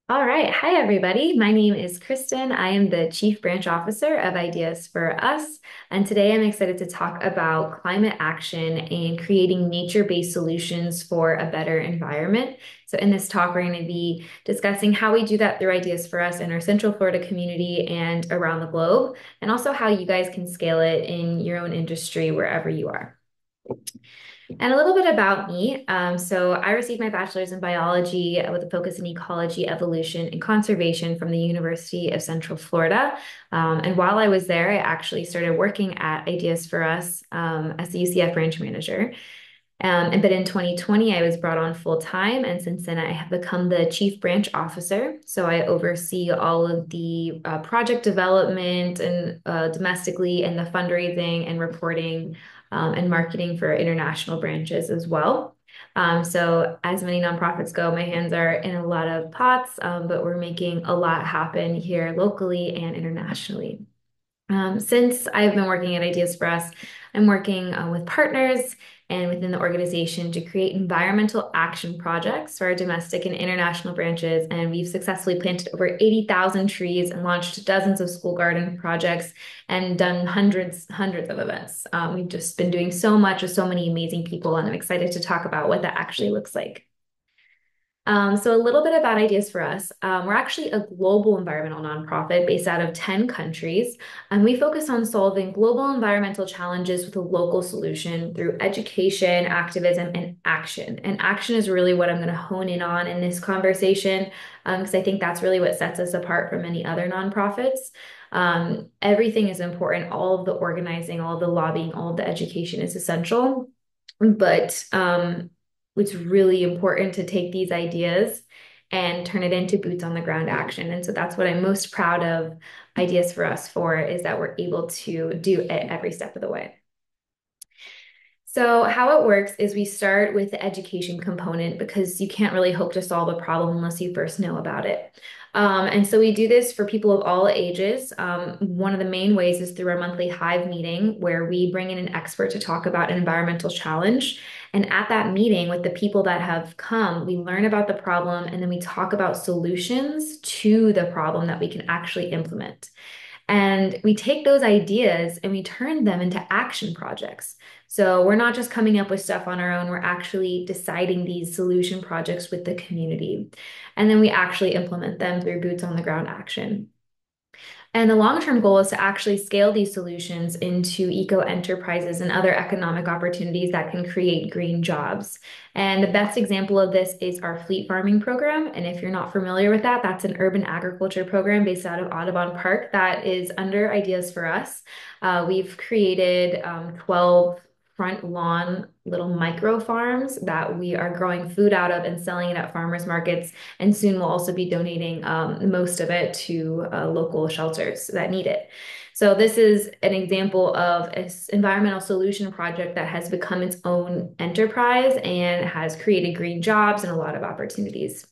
All right. Hi, everybody. My name is Kristin. I am the Chief Branch Officer of Ideas for Us. And today I'm excited to talk about climate action and creating nature-based solutions for a better environment. So in this talk, we're going to be discussing how we do that through Ideas for Us in our Central Florida community and around the globe, and also how you guys can scale it in your own industry wherever you are. And a little bit about me. So I received my bachelor's in biology with a focus in ecology, evolution, and conservation from the University of Central Florida. And while I was there, I actually started working at Ideas for Us as the UCF branch manager. But in 2020, I was brought on full time, and since then, I have become the chief branch officer. So I oversee all of the project development and domestically, and the fundraising and reporting and marketing for international branches as well. So as many nonprofits go, my hands are in a lot of pots, but we're making a lot happen here locally and internationally. Since I've been working at Ideas for Us, I'm working with partners and within the organization to create environmental action projects for our domestic and international branches. And we've successfully planted over 80,000 trees and launched dozens of school garden projects and done hundreds of events. We've just been doing so much with so many amazing people, and I'm excited to talk about what that actually looks like. So a little bit about Ideas for Us. We're actually a global environmental nonprofit based out of 10 countries, and we focus on solving global environmental challenges with a local solution through education, activism, and action. And action is really what I'm going to hone in on in this conversation, because I think that's really what sets us apart from many other nonprofits. Everything is important. All of the organizing, all of the lobbying, all of the education is essential. But it's really important to take these ideas and turn it into boots on the ground action. And so that's what I'm most proud of Ideas for Us for, is that we're able to do it every step of the way. So how it works is we start with the education component because you can't really hope to solve a problem unless you first know about it. And so we do this for people of all ages. One of the main ways is through our monthly Hive meeting, where we bring in an expert to talk about an environmental challenge. And at that meeting, with the people that have come, we learn about the problem and then we talk about solutions to the problem that we can actually implement. And we take those ideas and we turn them into action projects. So we're not just coming up with stuff on our own, we're actually deciding these solution projects with the community. And then we actually implement them through boots on the ground action. And the long-term goal is to actually scale these solutions into eco enterprises and other economic opportunities that can create green jobs. And the best example of this is our fleet farming program. And if you're not familiar with that, that's an urban agriculture program based out of Audubon Park that is under Ideas for Us. We've created 12 front lawn little micro farms that we are growing food out of and selling it at farmers markets. And soon we'll also be donating most of it to local shelters that need it. So this is an example of an environmental solution project that has become its own enterprise and has created green jobs and a lot of opportunities.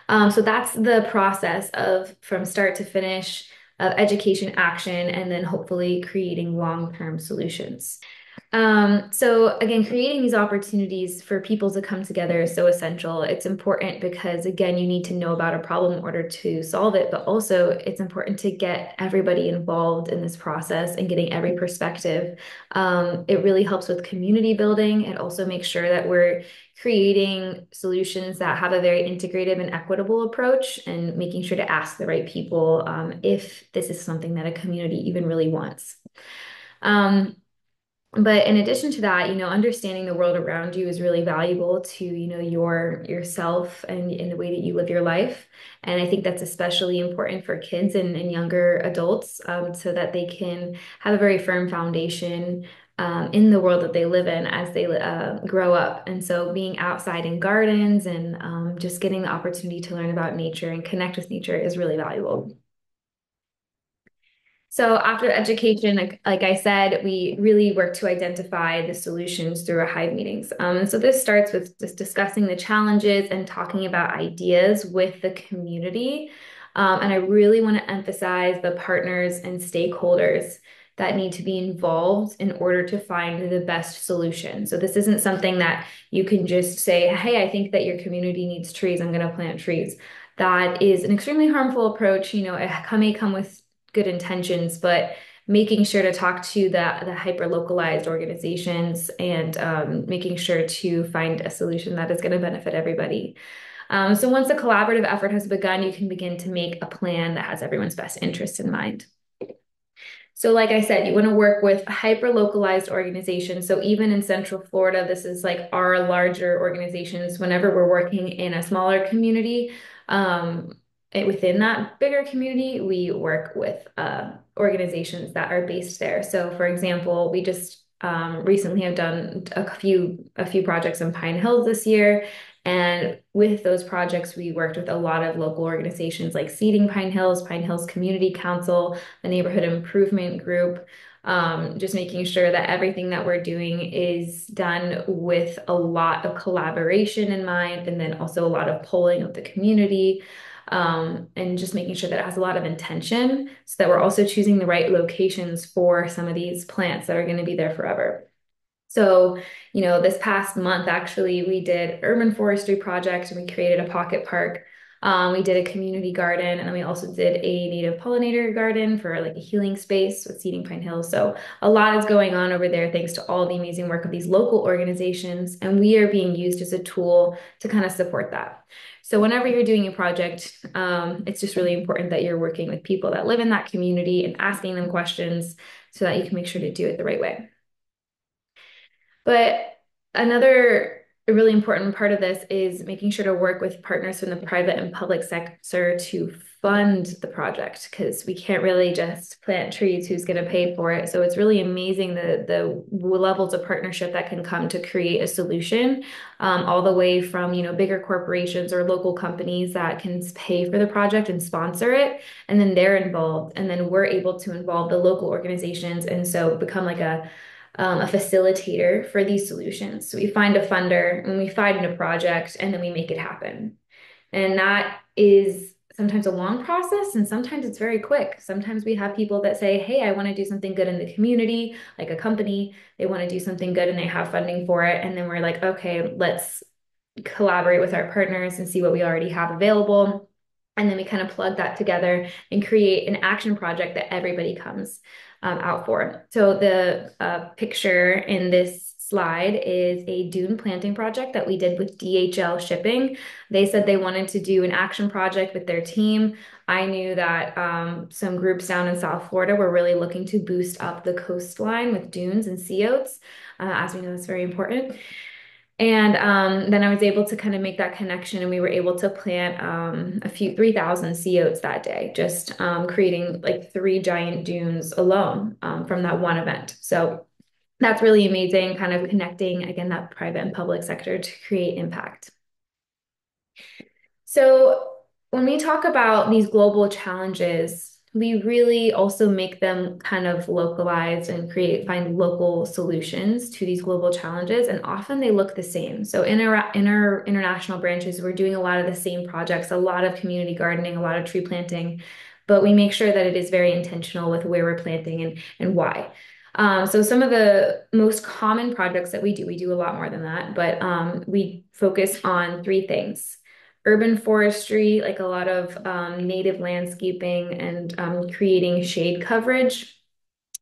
So that's the process of from start to finish of education action and then hopefully creating long-term solutions. So again, creating these opportunities for people to come together is so essential. It's important because again, you need to know about a problem in order to solve it, but also it's important to get everybody involved in this process and getting every perspective. It really helps with community building. It also makes sure that we're creating solutions that have a very integrative and equitable approach and making sure to ask the right people if this is something that a community even really wants. But in addition to that, understanding the world around you is really valuable to, yourself and in the way that you live your life. And I think that's especially important for kids and younger adults, so that they can have a very firm foundation in the world that they live in as they grow up. And so being outside in gardens and just getting the opportunity to learn about nature and connect with nature is really valuable. So after education, like I said, we really work to identify the solutions through our Hive meetings. So this starts with just discussing the challenges and talking about ideas with the community. And I really want to emphasize the partners and stakeholders that need to be involved in order to find the best solution. So this isn't something that you can just say, hey, I think that your community needs trees. I'm going to plant trees. that is an extremely harmful approach. It may come with good intentions, but making sure to talk to the hyper localized organizations and making sure to find a solution that is going to benefit everybody. So once a collaborative effort has begun, you can begin to make a plan that has everyone's best interest in mind. So like I said, you want to work with hyper-localized organizations. So even in Central Florida, this is like our larger organizations. Whenever we're working in a smaller community, within that bigger community, we work with organizations that are based there. So for example, we just recently have done a few projects in Pine Hills this year. And with those projects, we worked with a lot of local organizations like Seeding Pine Hills Community Council, the Neighborhood Improvement Group, just making sure that everything that we're doing is done with a lot of collaboration in mind, and then also a lot of polling of the community, and just making sure that it has a lot of intention so that we're also choosing the right locations for some of these plants that are going to be there forever. So, this past month, actually, we did urban forestry project and we created a pocket park. We did a community garden, and then we also did a native pollinator garden for like a healing space with Seeding Pine Hills. So a lot is going on over there thanks to all the amazing work of these local organizations, and we are being used as a tool to kind of support that. So whenever you're doing a project, it's just really important that you're working with people that live in that community and asking them questions so that you can make sure to do it the right way. But another really important part of this is making sure to work with partners from the private and public sector to fund the project, because we can't really just plant trees. Who's going to pay for it? So it's really amazing the levels of partnership that can come to create a solution, all the way from bigger corporations or local companies that can pay for the project and sponsor it, and then they're involved, and then we're able to involve the local organizations, and so become like a facilitator for these solutions. So we find a funder and we find a project and then we make it happen. And that is sometimes a long process and sometimes it's very quick. Sometimes we have people that say, hey, I want to do something good in the community, like a company, they want to do something good and they have funding for it. And then we're like, okay, let's collaborate with our partners and see what we already have available. And then we kind of plug that together and create an action project that everybody comes out for. So the picture in this slide is a dune planting project that we did with DHL Shipping. They said they wanted to do an action project with their team. I knew that some groups down in South Florida were really looking to boost up the coastline with dunes and sea oats. As we know, that's very important. And then I was able to kind of make that connection, and we were able to plant 3,000 sea oats that day, just creating like 3 giant dunes alone from that one event. So that's really amazing, kind of connecting again that private and public sector to create impact. So when we talk about these global challenges, we really also make them kind of localized and find local solutions to these global challenges. And often they look the same. So in our international branches, we're doing a lot of the same projects, a lot of community gardening, a lot of tree planting, but we make sure that it is very intentional with where we're planting and why. So some of the most common projects that we do a lot more than that, but we focus on 3 things. Urban forestry, like a lot of native landscaping and creating shade coverage.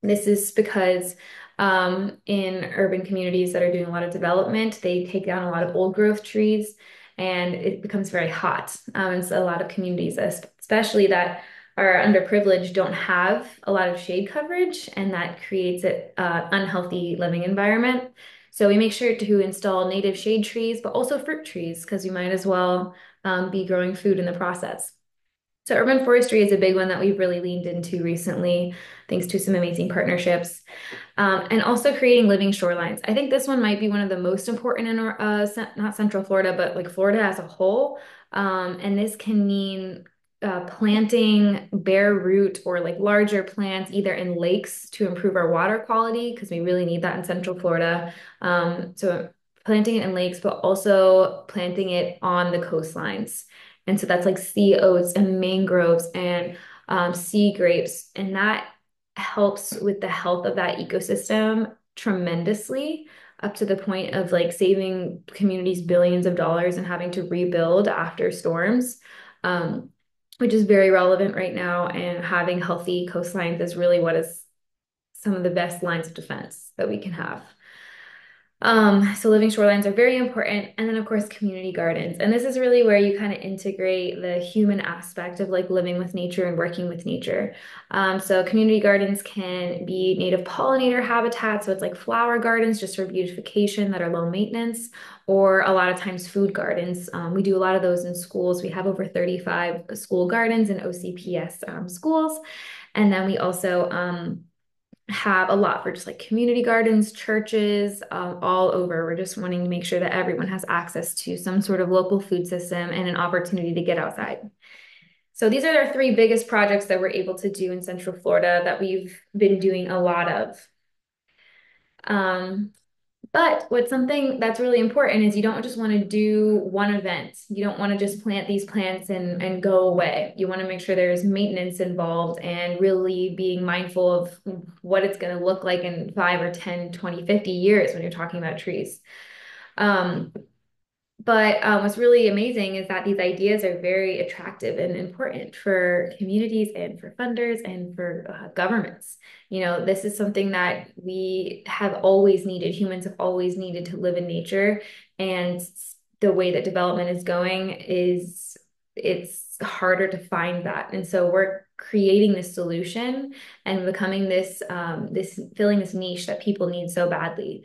This is because in urban communities that are doing a lot of development, they take down a lot of old growth trees and it becomes very hot. And so a lot of communities, especially that are underprivileged, don't have a lot of shade coverage, and that creates an unhealthy living environment. So we make sure to install native shade trees, but also fruit trees, because we might as well be growing food in the process. So urban forestry is a big one that we've really leaned into recently, thanks to some amazing partnerships. And also creating living shorelines. I think this one might be one of the most important in not Central Florida, but like Florida as a whole. And this can mean planting bare root or like larger plants either in lakes to improve our water quality, because we really need that in Central Florida. So planting it in lakes, but also planting it on the coastlines. And so that's like sea oats and mangroves and sea grapes. And that helps with the health of that ecosystem tremendously, up to the point of like saving communities billions of dollars and having to rebuild after storms. um, which is very relevant right now. And having healthy coastlines is really what is some of the best lines of defense that we can have. So living shorelines are very important. And then of course, community gardens. And this is really where you kind of integrate the human aspect of like living with nature and working with nature. So community gardens can be native pollinator habitats. So it's like flower gardens just for beautification that are low maintenance, or a lot of times food gardens. We do a lot of those in schools. We have over 35 school gardens in OCPS schools. And then we also have a lot for just like community gardens, churches, all over. We're just wanting to make sure that everyone has access to some sort of local food system and an opportunity to get outside. So these are our three biggest projects that we're able to do in Central Florida that we've been doing a lot of. Um, but what's something that's really important is you don't just want to do one event. You don't want to just plant these plants and go away. You want to make sure there's maintenance involved and really being mindful of what it's going to look like in 5 or 10, 20, 50 years when you're talking about trees. Um, but what's really amazing is that these ideas are very attractive and important for communities and for funders and for governments. You know, this is something that we have always needed. Humans have always needed to live in nature. And the way that development is going is it's harder to find that. And so we're creating this solution and becoming this filling this niche that people need so badly.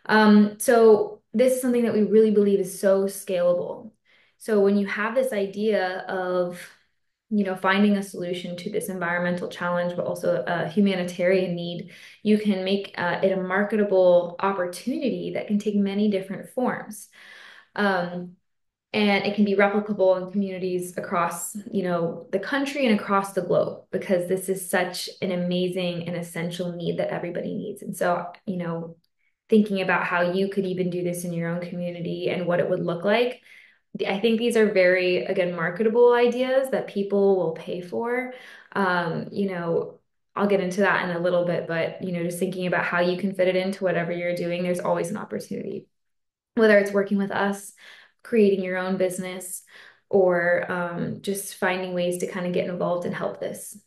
So this is something that we really believe is so scalable. So when you have this idea of, you know, finding a solution to this environmental challenge, but also a humanitarian need, you can make it a marketable opportunity that can take many different forms. Um, and it can be replicable in communities across, you know, the country and across the globe because this is such an amazing and essential need that everybody needs. And so, you know, thinking about how you could even do this in your own community and what it would look like. I think these are very, again, marketable ideas that people will pay for. You know, I'll get into that in a little bit, but you know, just thinking about how you can fit it into whatever you're doing, there's always an opportunity. Whether it's working with us, creating your own business, or just finding ways to kind of get involved and help this.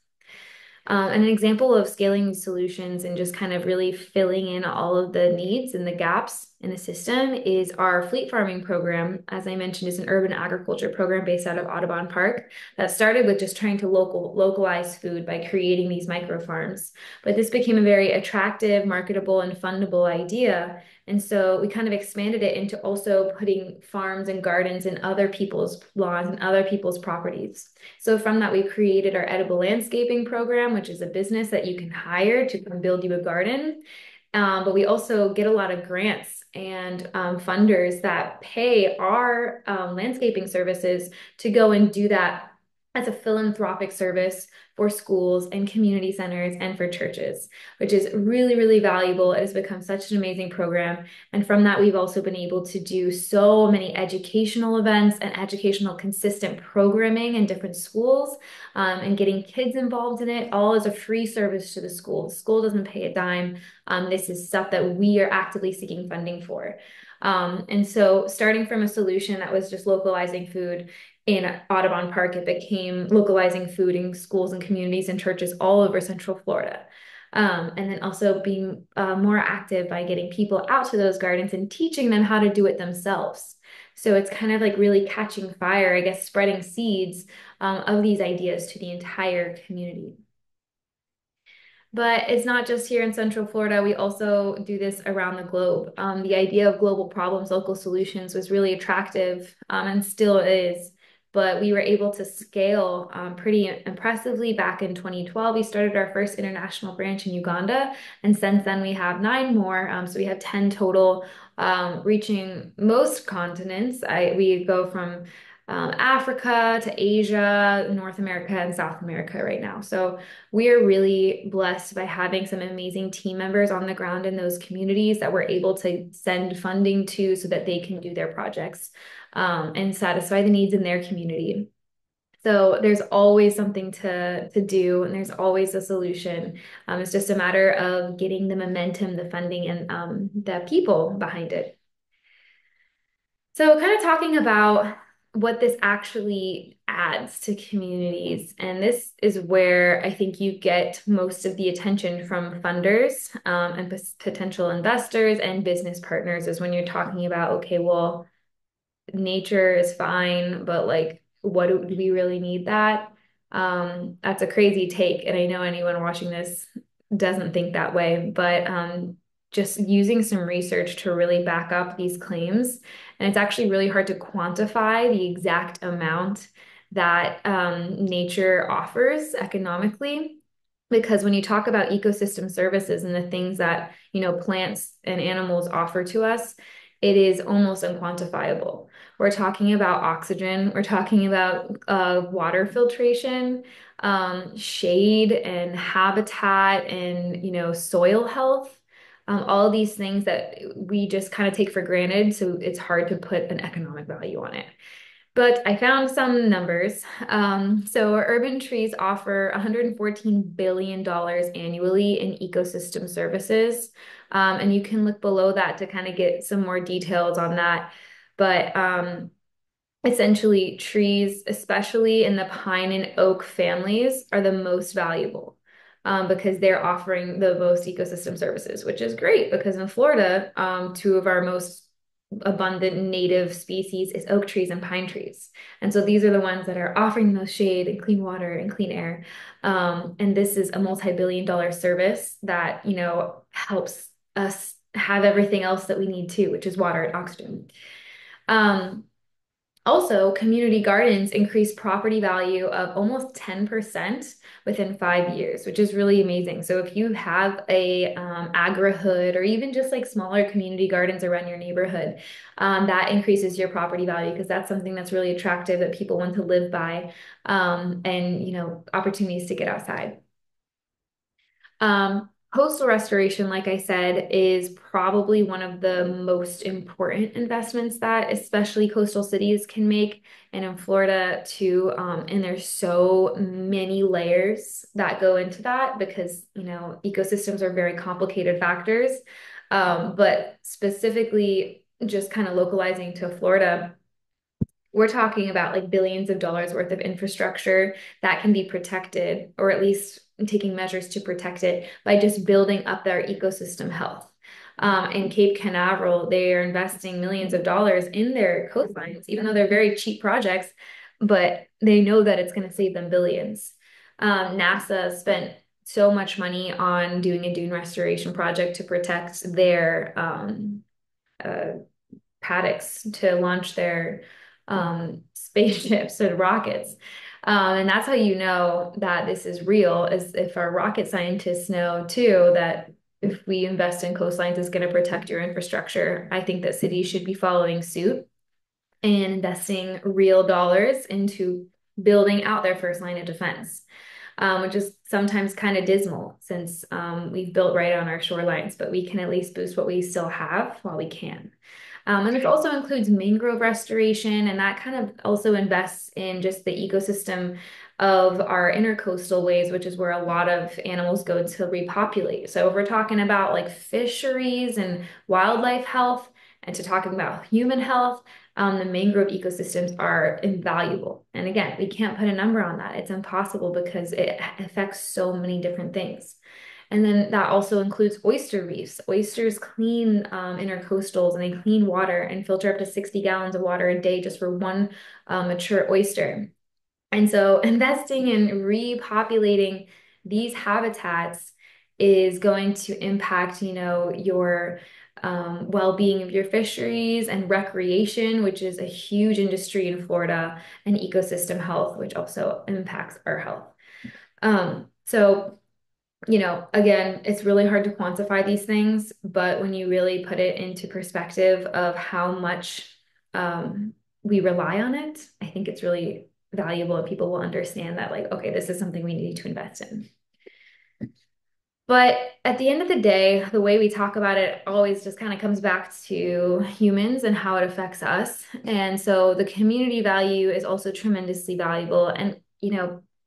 And an example of scaling solutions and just kind of really filling in all of the needs and the gaps in the system is our fleet farming program. As I mentioned, is an urban agriculture program based out of Audubon Park that started with just trying to localize food by creating these micro farms. But this became a very attractive, marketable, and fundable idea. And so we kind of expanded it into also putting farms and gardens in other people's lawns and other people's properties. So from that, we created our edible landscaping program, which is a business that you can hire to come build you a garden. But we also get a lot of grants and funders that pay our landscaping services to go and do that as a philanthropic service for schools and community centers and for churches, which is really, really valuable. It has become such an amazing program. And from that, we've also been able to do so many educational events and educational consistent programming in different schools and getting kids involved in it, all as a free service to the school. The school doesn't pay a dime. This is stuff that we are actively seeking funding for. And so starting from a solution that was just localizing food in Audubon Park, it became localizing food in schools and communities and churches all over Central Florida. And then also being more active by getting people out to those gardens and teaching them how to do it themselves. So it's kind of like really catching fire, I guess, spreading seeds of these ideas to the entire community. But it's not just here in Central Florida. We also do this around the globe. The idea of global problems, local solutions was really attractive and still is. But we were able to scale pretty impressively back in 2012. We started our first international branch in Uganda. And since then, we have 9 more. So we have 10 total, reaching most continents. We go from Africa to Asia, North America, and South America right now. So we are really blessed by having some amazing team members on the ground in those communities that we're able to send funding to so that they can do their projects and satisfy the needs in their community. So there's always something to do, and there's always a solution. It's just a matter of getting the momentum, the funding, and the people behind it. So kind of talking about what this actually adds to communities. And this is where I think you get most of the attention from funders and potential investors and business partners is when you're talking about, okay, well, nature is fine, but like, what do we really need that? That's a crazy take. And I know anyone watching this doesn't think that way, but just using some research to really back up these claims. And it's actually really hard to quantify the exact amount that nature offers economically. Because when you talk about ecosystem services and the things that, plants and animals offer to us, it is almost unquantifiable. We're talking about oxygen, we're talking about water filtration, shade and habitat and, soil health. All of these things that we just kind of take for granted. So it's hard to put an economic value on it. But I found some numbers. So urban trees offer $114 billion annually in ecosystem services. And you can look below that to kind of get some more details on that. But essentially, trees, especially in the pine and oak families, are the most valuable because they're offering the most ecosystem services, which is great because in Florida, two of our most abundant native species is oak trees and pine trees. And so these are the ones that are offering the most shade and clean water and clean air. And this is a multi-billion dollar service that, helps us have everything else that we need too, which is water and oxygen. Um, Also, community gardens increase property value of almost 10% within 5 years, which is really amazing. So if you have a agri-hood or even just like smaller community gardens around your neighborhood, that increases your property value because that's something that's really attractive that people want to live by, and opportunities to get outside. Coastal restoration, like I said, is probably one of the most important investments that especially coastal cities can make. And in Florida too, and there's so many layers that go into that because, ecosystems are very complicated factors. But specifically, just kind of localizing to Florida, we're talking about like billions of dollars worth of infrastructure that can be protected, or at least taking measures to protect it by just building up their ecosystem health. In Cape Canaveral, they are investing millions of dollars in their coastlines, even though they're very cheap projects, but they know that it's going to save them billions. NASA spent so much money on doing a dune restoration project to protect their uh, paddocks to launch their spaceships and rockets. And that's how you know that this is real, is if our rocket scientists know too that if we invest in coastlines, it's going to protect your infrastructure. I think that cities should be following suit and investing real dollars into building out their first line of defense, which is sometimes kind of dismal since we've built right on our shorelines, but we can at least boost what we still have while we can. And it also includes mangrove restoration, and that kind of also invests in just the ecosystem of our intercoastal ways, which is where a lot of animals go to repopulate. So if we're talking about like fisheries and wildlife health, and to talking about human health, the mangrove ecosystems are invaluable. And again, we can't put a number on that. It's impossible because it affects so many different things. And then that also includes oyster reefs. Oysters clean intercoastals and they clean water and filter up to 60 gallons of water a day just for one mature oyster. And so investing in repopulating these habitats is going to impact, your well-being of your fisheries and recreation, which is a huge industry in Florida, and ecosystem health, which also impacts our health. So again, it's really hard to quantify these things, but when you really put it into perspective of how much we rely on it, I think it's really valuable and people will understand that, like, okay, this is something we need to invest in. But at the end of the day, the way we talk about it always just kind of comes back to humans and how it affects us. And so the community value is also tremendously valuable. And,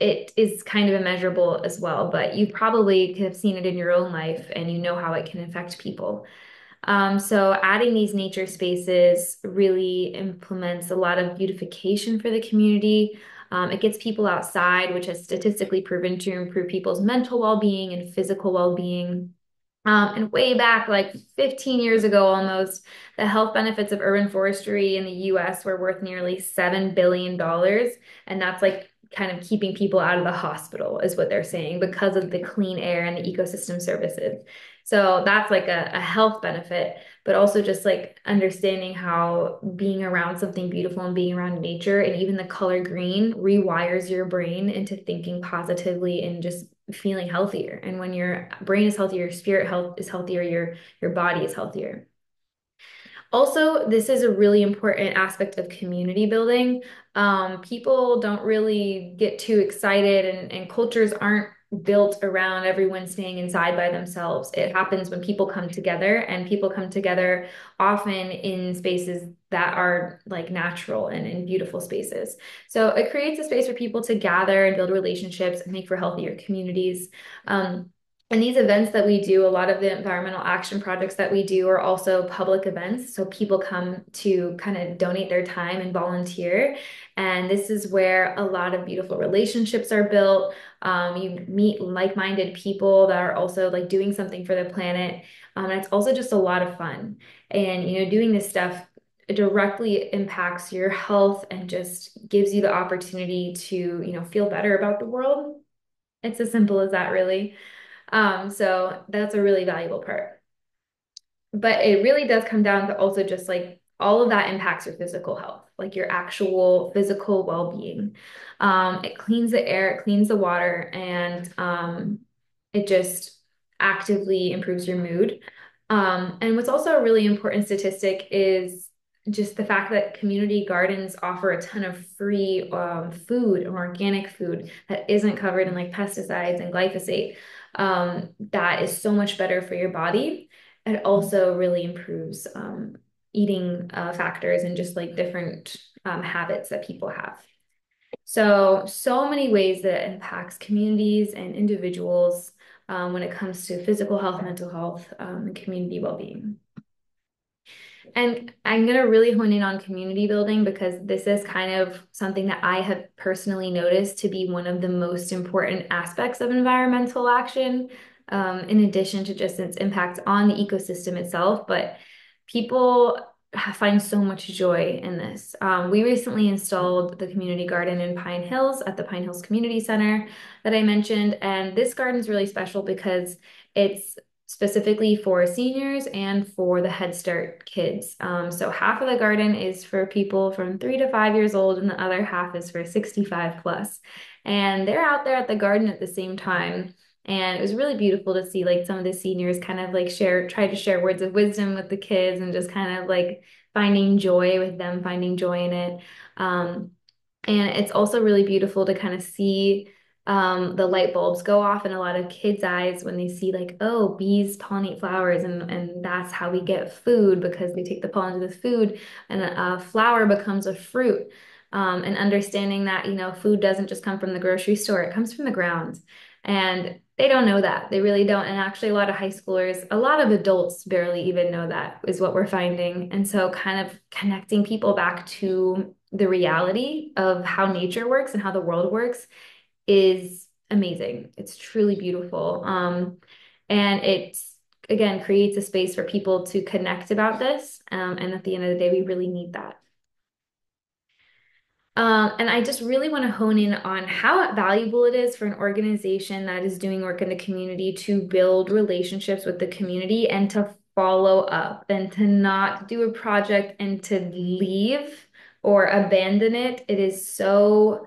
it is kind of immeasurable as well, but you probably have seen it in your own life and you know how it can affect people. So adding these nature spaces really implements a lot of beautification for the community. It gets people outside, which has statistically proven to improve people's mental well-being and physical well-being. And way back, like 15 years ago almost, the health benefits of urban forestry in the US were worth nearly $7 billion. And that's like kind of keeping people out of the hospital, is what they're saying, because of the clean air and the ecosystem services. So that's like a health benefit, but also just like understanding how being around something beautiful and being around nature and even the color green rewires your brain into thinking positively and just feeling healthier. And when your brain is healthier, your spirit health is healthier, your body is healthier. Also, this is a really important aspect of community building. People don't really get too excited, and cultures aren't built around everyone staying inside by themselves. It happens when people come together, and people come together often in spaces that are like natural and in beautiful spaces. So it creates a space for people to gather and build relationships and make for healthier communities. Um, and these events that we do, a lot of the environmental action projects that we do are also public events. So people come to kind of donate their time and volunteer. And this is where a lot of beautiful relationships are built. You meet like-minded people that are also like doing something for the planet. And it's also just a lot of fun. And, doing this stuff directly impacts your health and just gives you the opportunity to, feel better about the world. It's as simple as that, really. So that's a really valuable part. But it really does come down to also just like all of that impacts your physical health, like your actual physical well-being. It cleans the air, it cleans the water, and it just actively improves your mood. And what's also a really important statistic is just the fact that community gardens offer a ton of free food and organic food that isn't covered in like pesticides and glyphosate. That is so much better for your body. It also really improves eating factors and just like different habits that people have. So many ways that it impacts communities and individuals when it comes to physical health, mental health, and community well-being. And I'm going to really hone in on community building because this is kind of something that I have personally noticed to be one of the most important aspects of environmental action, in addition to just its impact on the ecosystem itself. But people find so much joy in this. We recently installed the community garden in Pine Hills at the Pine Hills Community Center that I mentioned. And this garden is really special because it's specifically for seniors and for the Head Start kids. So half of the garden is for people from 3 to 5 years old, and the other half is for 65 plus. And they're out there at the garden at the same time. And it was really beautiful to see like some of the seniors kind of like try to share words of wisdom with the kids and just kind of like finding joy with them, finding joy in it. Um, and it's also really beautiful to kind of see the light bulbs go off in a lot of kids' eyes when they see like, oh, bees pollinate flowers, and that's how we get food because they take the pollen to the food, and a flower becomes a fruit. And understanding that, food doesn't just come from the grocery store, it comes from the ground. And they don't know that. They really don't. And actually, a lot of high schoolers, a lot of adults barely even know that, is what we're finding. And so, kind of connecting people back to the reality of how nature works and how the world works is amazing. It's truly beautiful. And it's, again, creates a space for people to connect about this. And at the end of the day, we really need that. And I just really want to hone in on how valuable it is for an organization that is doing work in the community to build relationships with the community and to follow up and to not do a project and to leave or abandon it. It is so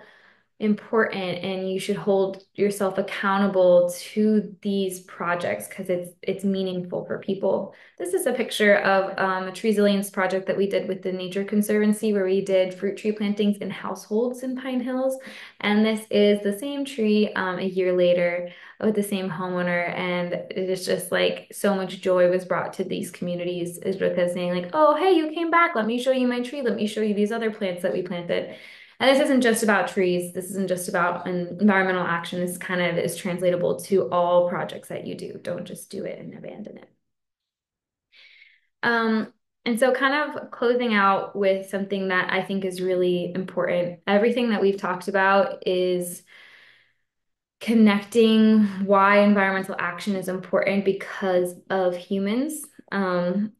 important, and you should hold yourself accountable to these projects because it's meaningful for people. This is a picture of a tree resilience project that we did with the Nature Conservancy where we did fruit tree plantings in households in Pine Hills. And this is the same tree a year later with the same homeowner. And it is just like so much joy was brought to these communities is because saying like, oh, hey, you came back. Let me show you my tree. Let me show you these other plants that we planted. And this isn't just about trees. This isn't just about an environmental action. This kind of is translatable to all projects that you do. Don't just do it and abandon it. Um, and so kind of closing out with something that I think is really important. Everything that we've talked about is connecting why environmental action is important because of humans. And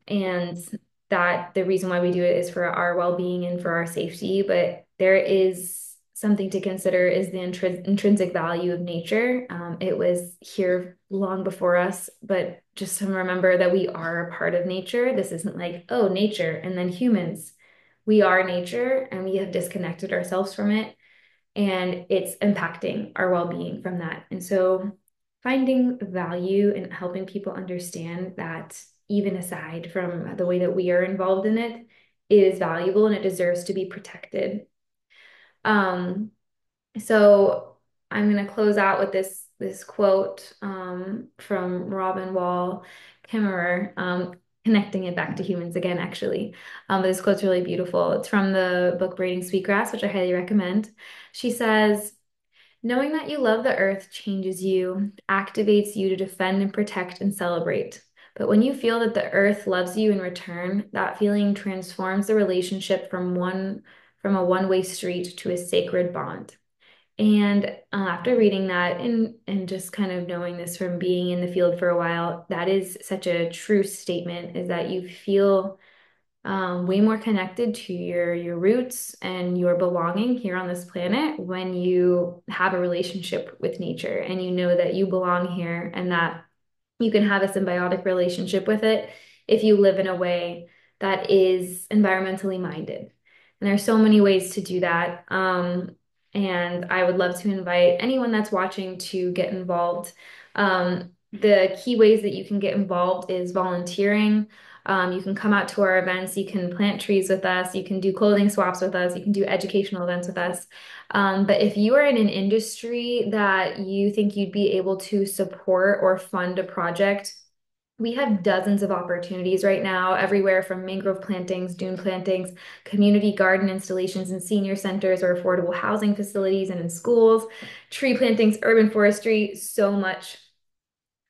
that the reason why we do it is for our well-being and for our safety. But there is something to consider is the intrinsic value of nature. It was here long before us, but just to remember that we are a part of nature. This isn't like, oh, nature and then humans. We are nature and we have disconnected ourselves from it and it's impacting our well-being from that. And so finding value in helping people understand that even aside from the way that we are involved in it, it is valuable and it deserves to be protected. Um, so I'm going to close out with this quote from Robin Wall Kimmerer, connecting it back to humans again, actually. But this quote's really beautiful. It's from the book Braiding Sweetgrass, which I highly recommend. She says, knowing that you love the earth changes you, activates you to defend and protect and celebrate. But when you feel that the earth loves you in return, that feeling transforms the relationship from a one-way street to a sacred bond. And after reading that and just kind of knowing this from being in the field for a while, that is such a true statement, is that you feel way more connected to your roots and your belonging here on this planet when you have a relationship with nature and you know that you belong here and that you can have a symbiotic relationship with it if you live in a way that is environmentally minded. And there's so many ways to do that. And I would love to invite anyone that's watching to get involved. The key ways that you can get involved is volunteering. You can come out to our events, you can plant trees with us, you can do clothing swaps with us, you can do educational events with us. But if you are in an industry that you think you'd be able to support or fund a project, we have dozens of opportunities right now, everywhere from mangrove plantings, dune plantings, community garden installations in senior centers or affordable housing facilities and in schools, tree plantings, urban forestry, so much.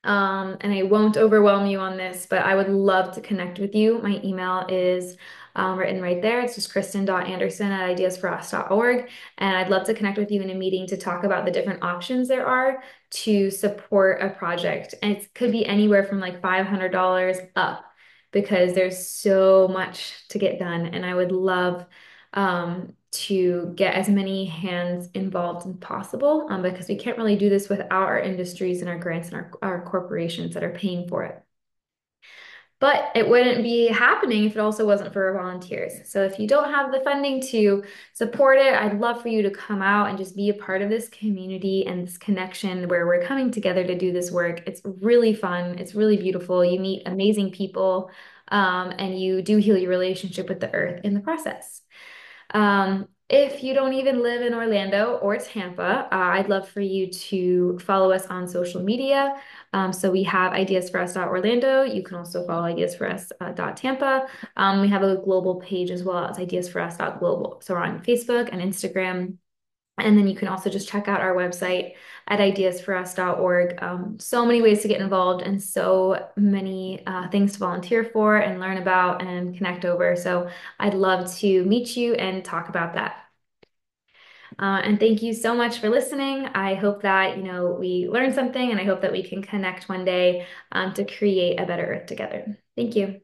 And I won't overwhelm you on this, but I would love to connect with you. My email is written right there. It's just kristin.anderson@ideasforus.org. And I'd love to connect with you in a meeting to talk about the different options there are to support a project. And it could be anywhere from like $500 up because there's so much to get done. And I would love to get as many hands involved as possible because we can't really do this without our industries and our grants and our corporations that are paying for it. But it wouldn't be happening if it also wasn't for our volunteers. So if you don't have the funding to support it, I'd love for you to come out and just be a part of this community and this connection where we're coming together to do this work. It's really fun. It's really beautiful. You meet amazing people, and you do heal your relationship with the earth in the process. If you don't even live in Orlando or Tampa, I'd love for you to follow us on social media. So we have ideasforus.orlando. You can also follow ideasforus.tampa. We have a global page as well as ideasforus.global. So we're on Facebook and Instagram. And then you can also just check out our website at ideasforus.org. So many ways to get involved and so many things to volunteer for and learn about and connect over. So I'd love to meet you and talk about that. And thank you so much for listening. I hope that, we learned something and I hope that we can connect one day to create a better earth together. Thank you.